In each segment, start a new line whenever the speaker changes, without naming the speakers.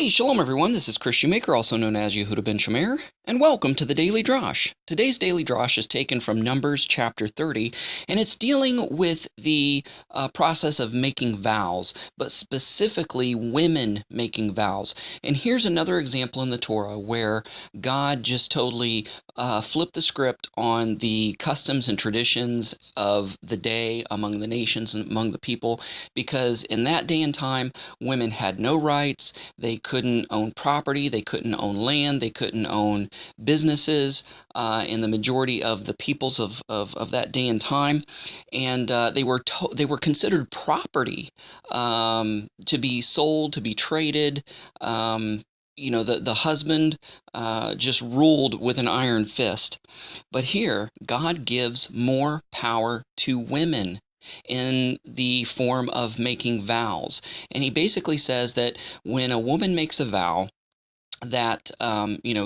Hey, shalom everyone, this is Chris Shoemaker, also known as Yehuda Ben Shomer, and welcome to the Daily Drosh. Today's Daily Drosh is taken from Numbers chapter 30, and it's dealing with the process of making vows, but specifically women making vows. And here's another example in the Torah where God just totally flipped the script on the customs and traditions of the day among the nations and among the people, because in that day and time, women had no rights. They couldn't own property, they couldn't own land, they couldn't own businesses in the majority of the peoples of that day and time, and they were considered property to be sold, to be traded. The husband just ruled with an iron fist. But here, God gives more power to women in the form of making vows. And he basically says that when a woman makes a vow, that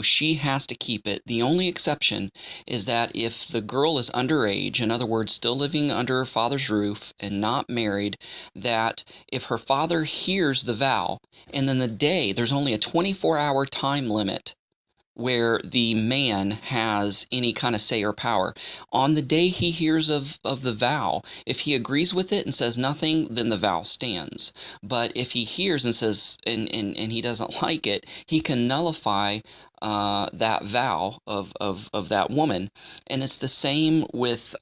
she has to keep it. The only exception is that if the girl is underage, in other words, still living under her father's roof and not married, that if her father hears the vow, and then there's only a 24-hour time limit where the man has any kind of say or power. On the day he hears of the vow, if he agrees with it and says nothing, then the vow stands. But if he hears and says and he doesn't like it, he can nullify that vow of that woman. And it's the same with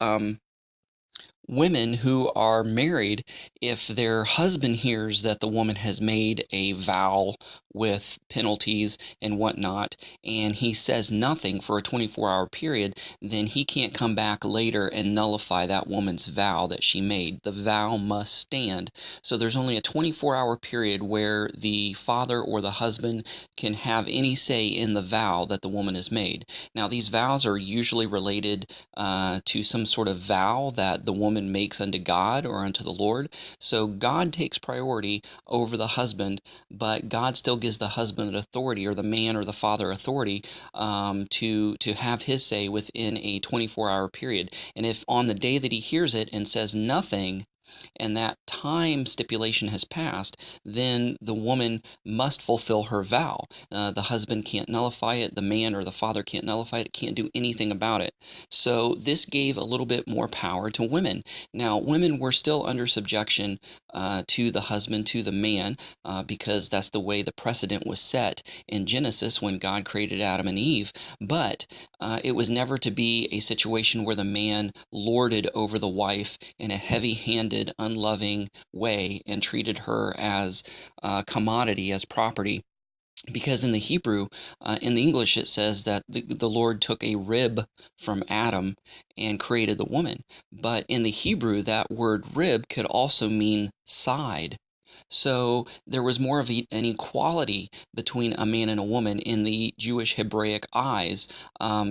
women who are married. If their husband hears that the woman has made a vow with penalties and whatnot, and he says nothing for a 24-hour period, then he can't come back later and nullify that woman's vow that she made. The vow must stand. So there's only a 24-hour period where the father or the husband can have any say in the vow that the woman has made. Now, these vows are usually related to some sort of vow that the woman makes unto God or unto the Lord. So God takes priority over the husband, but God still gives the husband authority, or the man or the father authority, to have his say within a 24-hour period. And if on the day that he hears it and says nothing, and that time stipulation has passed, then the woman must fulfill her vow. The husband can't nullify it. The man or the father can't nullify it. Can't do anything about it. So this gave a little bit more power to women. Now, women were still under subjection to the husband, to the man, because that's the way the precedent was set in Genesis when God created Adam and Eve. But it was never to be a situation where the man lorded over the wife in a heavy-handed, unloving way and treated her as commodity, as property. Because in the Hebrew, in the English, it says that the Lord took a rib from Adam and created the woman. But in the Hebrew, that word rib could also mean side. So there was more of an equality between a man and a woman in the Jewish Hebraic eyes,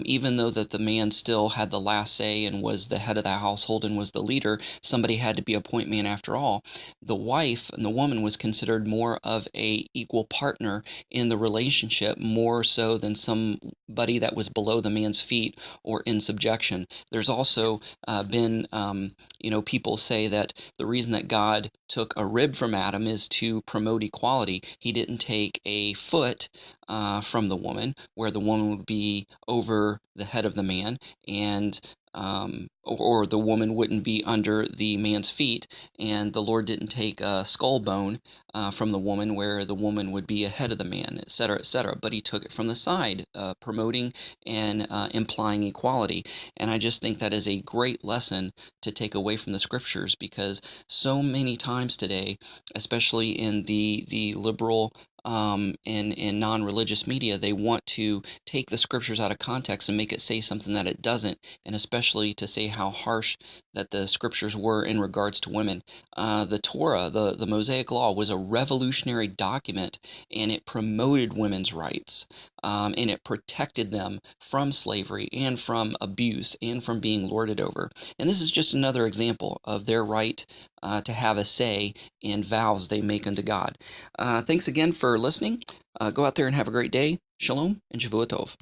even though that the man still had the last say and was the head of the household and was the leader. Somebody had to be a point man after all. The wife and the woman was considered more of a equal partner in the relationship, more so than somebody that was below the man's feet or in subjection. There's also been, people say that the reason that God took a rib from Adam is to promote equality. He didn't take a foot from the woman, where the woman would be over the head of the man, and or the woman wouldn't be under the man's feet, and the Lord didn't take a skull bone from the woman, where the woman would be ahead of the man, etc., etc. But he took it from the side, promoting and implying equality. And I just think that is a great lesson to take away from the scriptures, because so many times today, especially in the liberal and non-religious media, they want to take the scriptures out of context and make it say something that it doesn't, and especially to say how harsh that the scriptures were in regards to women. The Torah, the Mosaic Law, was a revolutionary document, and it promoted women's rights, and it protected them from slavery and from abuse and from being lorded over. And this is just another example of their right to have a say in vows they make unto God. Thanks again for listening. Go out there and have a great day. Shalom and Shavua Tov.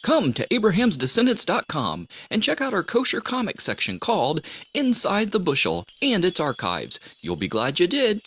Come to AbrahamsDescendants.com and check out our kosher comic section called Inside the Bushel and its archives. You'll be glad you did.